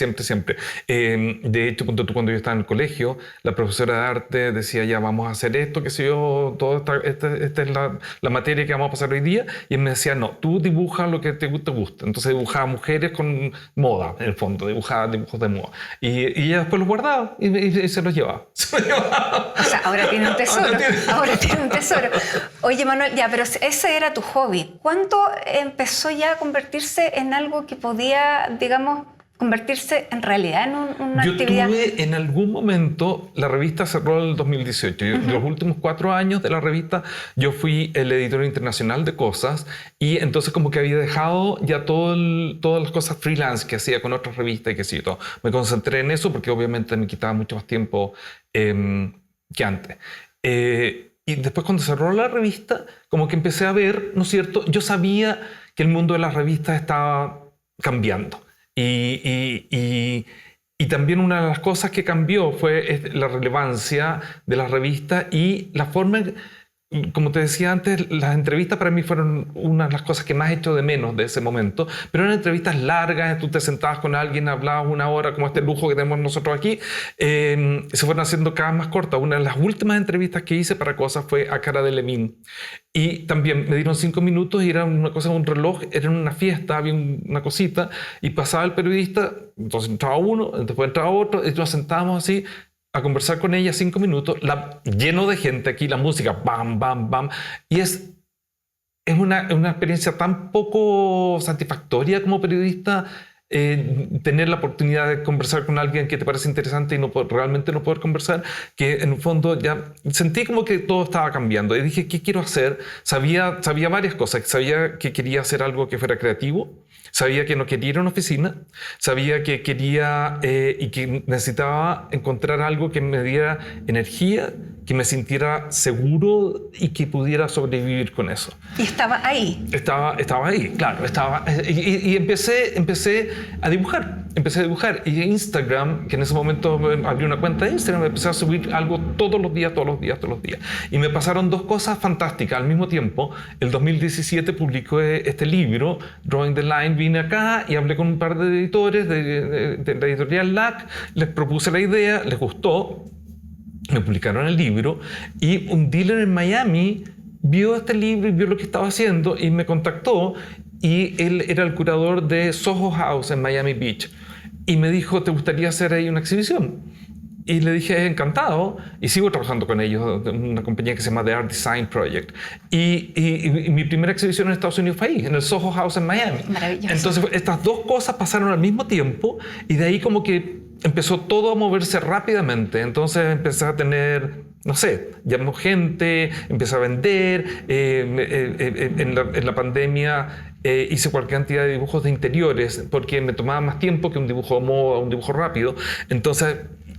De hecho, cuando yo estaba en el colegio, la profesora de arte decía, ya vamos a hacer esto, qué sé yo, esta es la materia que vamos a pasar hoy día. Y él me decía, no, tú dibuja lo que te gusta. Entonces dibujaba mujeres con moda, en el fondo, dibujaba dibujos de moda. Y ella después los guardaba y se los llevaba. O sea, ahora tiene un tesoro. Ahora tiene un tesoro. Oye, Manuel, ya, pero ese era tu hobby. ¿Cuándo empezó ya a convertirse en algo que podía, digamos, convertirse en realidad en una actividad? Yo tuve en algún momento, la revista cerró en el 2018. Uh-huh. Los últimos 4 años de la revista yo fui el editor internacional de cosas, y entonces como que había dejado ya todas las cosas freelance que hacía con otras revistas y qué sé yo. Me concentré en eso porque obviamente me quitaba mucho más tiempo que antes. Y después, cuando cerró la revista, como que empecé a ver, ¿no es cierto? Yo sabía que el mundo de las revistas estaba cambiando. Y también una de las cosas que cambió fue la relevancia de las revistas y la forma, como te decía antes, las entrevistas para mí fueron una de las cosas que más he hecho de menos de ese momento, pero eran entrevistas largas, tú te sentabas con alguien, hablabas 1 hora, como este lujo que tenemos nosotros aquí, se fueron haciendo cada vez más cortas. Una de las últimas entrevistas que hice para Cosas fue a Cara Delevingne, y también me dieron 5 minutos y era una cosa, un reloj, era en una fiesta, había una cosita, y pasaba el periodista, entonces entraba uno, después entraba otro, y nos sentábamos así a conversar con ella 5 minutos, lleno de gente aquí, la música, bam, bam, bam. Y es una experiencia tan poco satisfactoria como periodista, tener la oportunidad de conversar con alguien que te parece interesante y realmente no poder conversar, que en el fondo ya sentí como que todo estaba cambiando. Y dije, ¿qué quiero hacer? Sabía varias cosas. Sabía que quería hacer algo que fuera creativo. Sabía que no quería ir a una oficina, sabía que quería y que necesitaba encontrar algo que me diera energía, que me sintiera seguro y que pudiera sobrevivir con eso. ¿Y estaba ahí? Estaba ahí, claro. Y empecé a dibujar. Empecé a dibujar. Y Instagram, que en ese momento abrí una cuenta de Instagram, empecé a subir algo todos los días. Y me pasaron 2 cosas fantásticas al mismo tiempo. El 2017 publiqué este libro, Drawing the Line. Vine acá y hablé con un par de editores de la editorial LAC, les propuse la idea, les gustó, me publicaron el libro, y un dealer en Miami vio este libro y vio lo que estaba haciendo y me contactó, y él era el curador de Soho House en Miami Beach y me dijo, ¿te gustaría hacer ahí una exhibición? Y le dije, encantado, y sigo trabajando con ellos, una compañía que se llama The Art Design Project. Y mi primera exhibición en Estados Unidos fue ahí, en el Soho House en Miami. Maravilloso. Entonces, estas dos cosas pasaron al mismo tiempo, y de ahí como que empezó todo a moverse rápidamente. Entonces empecé a tener, no sé, llamó gente, empecé a vender. En la pandemia hice cualquier cantidad de dibujos de interiores, porque me tomaba más tiempo que un dibujo de moda, un dibujo rápido. Entonces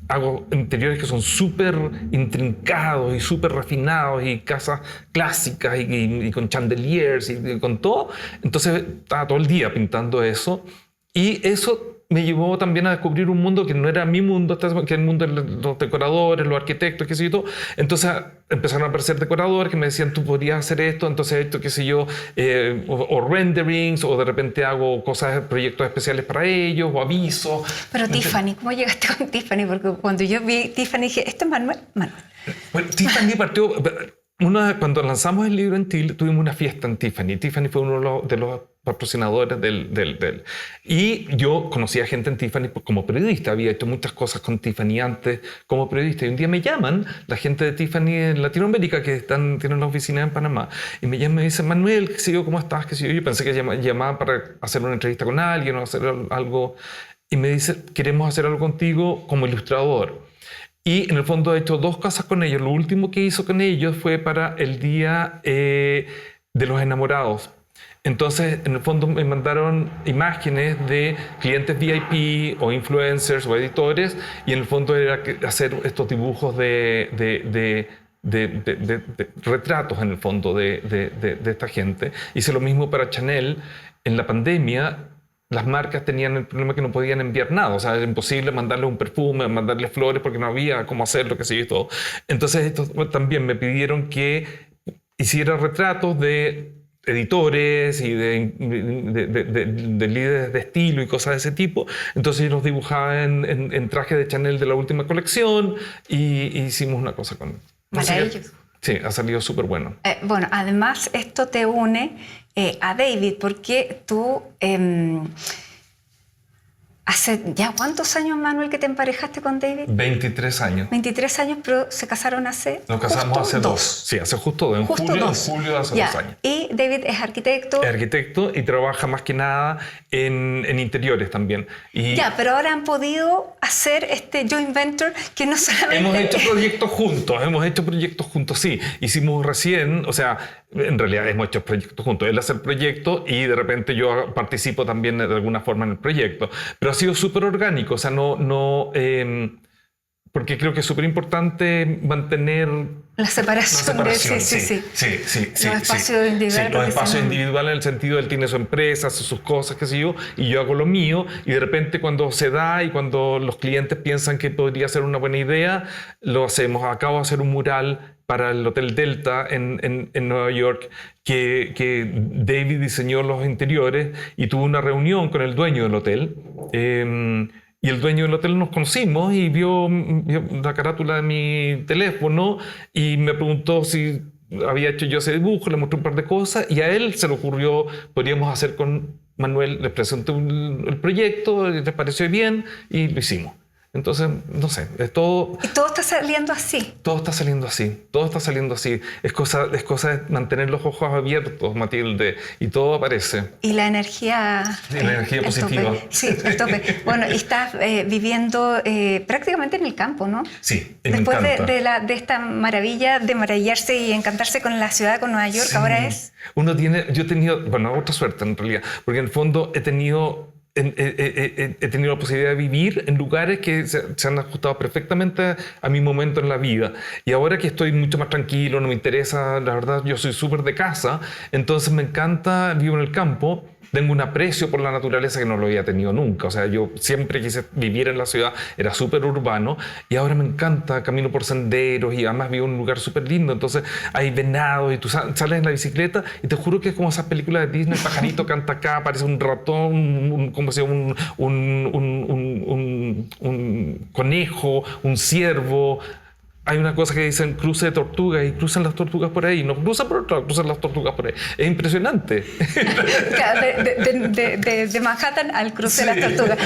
hago interiores que son súper intrincados y súper refinados, y casas clásicas y con chandeliers y con todo. Entonces estaba todo el día pintando eso, y eso me llevó también a descubrir un mundo que no era mi mundo, que era el mundo de los decoradores, los arquitectos, qué sé yo. Entonces empezaron a aparecer decoradores que me decían, tú podrías hacer esto, entonces esto, qué sé yo, o renderings, o de repente hago cosas, proyectos especiales para ellos, o avisos. Pero Tiffany, ¿cómo llegaste con Tiffany? Porque cuando yo vi Tiffany dije, ¿esto es Manuel? Bueno, Tiffany partió... Cuando lanzamos el libro en Chile, tuvimos una fiesta en Tiffany. Tiffany fue uno de los patrocinadores del... Y yo conocía gente en Tiffany como periodista. Había hecho muchas cosas con Tiffany antes como periodista. Y un día me llaman la gente de Tiffany en Latinoamérica, que tienen la oficina en Panamá. Y me llaman y me dicen, Manuel, qué sé yo, ¿cómo estás? ¿Qué sé yo? Yo pensé que llamaban para hacer una entrevista con alguien o hacer algo. Y me dice, queremos hacer algo contigo como ilustrador. Y en el fondo he hecho dos cosas con ellos. Lo último que hizo con ellos fue para el Día de los Enamorados. Entonces, en el fondo me mandaron imágenes de clientes VIP o influencers o editores, y en el fondo era hacer estos dibujos de retratos, en el fondo, de esta gente. Hice lo mismo para Chanel. En la pandemia, las marcas tenían el problema que no podían enviar nada. O sea, era imposible mandarle un perfume, mandarle flores, porque no había cómo hacerlo, qué sé yo, y todo. Entonces, esto también me pidieron que hiciera retratos de editores y de líderes de estilo y cosas de ese tipo. Entonces, yo los dibujaba en trajes de Chanel de la última colección, y hicimos una cosa con... Maravilloso. Sí, ha salido súper bueno. Bueno, además esto te une a David, porque tú hace ya ¿cuántos años, Manuel, que te emparejaste con David? 23 años. 23 años, pero se casaron hace... Nos casamos hace dos. Sí, hace justo dos. En julio de hace 2 años. Y David es arquitecto. Es arquitecto y trabaja más que nada en interiores también. Ya, pero ahora han podido hacer este joint venture que no solamente... Hemos hecho proyectos juntos, sí. Hicimos recién, o sea, en realidad hemos hecho proyectos juntos. Él hace el proyecto y de repente yo participo también de alguna forma en el proyecto. Pero ha sido súper orgánico, o sea, porque creo que es súper importante mantener la separación. Sí. Los espacios individuales. Los espacios individuales, en el sentido de él tiene su empresa, sus cosas, qué sé yo, y yo hago lo mío, y de repente cuando se da y cuando los clientes piensan que podría ser una buena idea, lo hacemos. Acabo de hacer un mural para el Hotel Delta en Nueva York, que David diseñó los interiores, y tuve una reunión con el dueño del hotel. Y el dueño del hotel nos conocimos y vio la carátula de mi teléfono y me preguntó si había hecho yo ese dibujo, le mostré un par de cosas, y a él se le ocurrió, podríamos hacer con Manuel, le presenté el proyecto, le pareció bien y lo hicimos. Entonces, no sé, es todo... Y todo está saliendo así. Todo está saliendo así. Es cosa de mantener los ojos abiertos, Matilde, y todo aparece. Y la energía... La energía positiva. Tope. Sí, el tope. Bueno, y estás viviendo prácticamente en el campo, ¿no? Sí, después me encanta. de esta maravilla de maravillarse y encantarse con la ciudad, con Nueva York, sí. Ahora es... Yo he tenido, otra suerte en realidad, porque en el fondo he tenido la posibilidad de vivir en lugares que se han ajustado perfectamente a mi momento en la vida. Y ahora que estoy mucho más tranquilo, no me interesa, la verdad, yo soy súper de casa, entonces me encanta, vivo en el campo. Tengo un aprecio por la naturaleza que no lo había tenido nunca. O sea, yo siempre quise vivir en la ciudad, era súper urbano, y ahora me encanta, camino por senderos y además vivo en un lugar súper lindo. Entonces hay venados y tú sales en la bicicleta y te juro que es como esas películas de Disney, el pajarito canta acá, aparece un ratón, como sea, un conejo, un ciervo. hay una cosa que dicen cruce de tortugas y cruzan las tortugas por ahí. No cruzan por otro lado, cruzan las tortugas por ahí. Es impresionante. De Manhattan al cruce de las tortugas.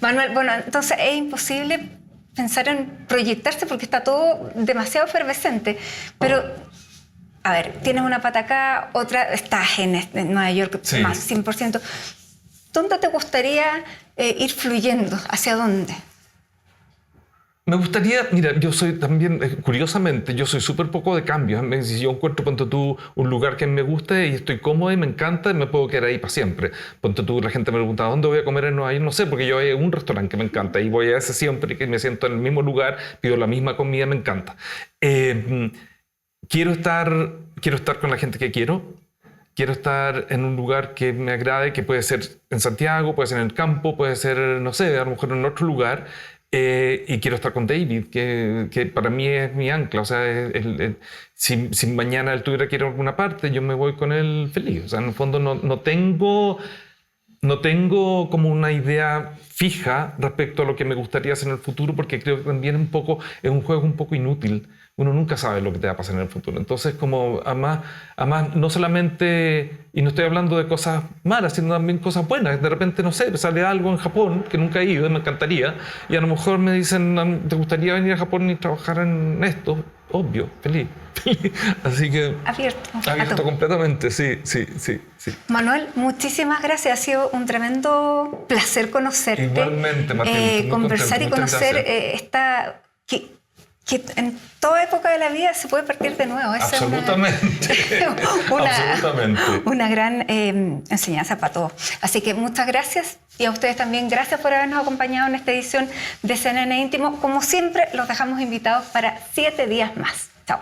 Manuel, bueno, entonces es imposible pensar en proyectarse porque está todo demasiado efervescente. Pero, a ver, tienes una pata acá, otra, estás en Nueva York, sí, más 100%. ¿Dónde te gustaría ir fluyendo? ¿Hacia dónde? Me gustaría, mira, yo soy también, curiosamente, yo soy súper poco de cambios. Si yo encuentro, ponte tú, un lugar que me guste y estoy cómodo y me encanta, me puedo quedar ahí para siempre. Ponte tú, la gente me pregunta, ¿dónde voy a comer en Nueva York? No sé, porque yo hay un restaurante que me encanta y voy a ese siempre, que me siento en el mismo lugar, pido la misma comida, me encanta. Quiero estar con la gente que quiero. Quiero estar en un lugar que me agrade, que puede ser en Santiago, puede ser en el campo, puede ser, no sé, a lo mejor en otro lugar. Y quiero estar con David, que para mí es mi ancla. O sea, si mañana él tuviera que ir a alguna parte, yo me voy con él feliz. O sea, en el fondo no tengo como una idea fija respecto a lo que me gustaría hacer en el futuro, porque creo que también es un juego un poco inútil. Uno nunca sabe lo que te va a pasar en el futuro. Entonces, como además no solamente, y no estoy hablando de cosas malas, sino también cosas buenas. De repente, no sé, sale algo en Japón que nunca he ido y me encantaría, y a lo mejor me dicen, ¿te gustaría venir a Japón y trabajar en esto? Obvio, feliz. Así que... Abierto completamente, sí. Manuel, muchísimas gracias. Ha sido un tremendo placer conocerte. Igualmente, Martín. Conversar y conocer esta... Que en toda época de la vida se puede partir de nuevo. Esa absolutamente. Absolutamente. Una gran enseñanza para todos. Así que muchas gracias, y a ustedes también gracias por habernos acompañado en esta edición de CNN Íntimo. Como siempre, los dejamos invitados para 7 días más. Chao.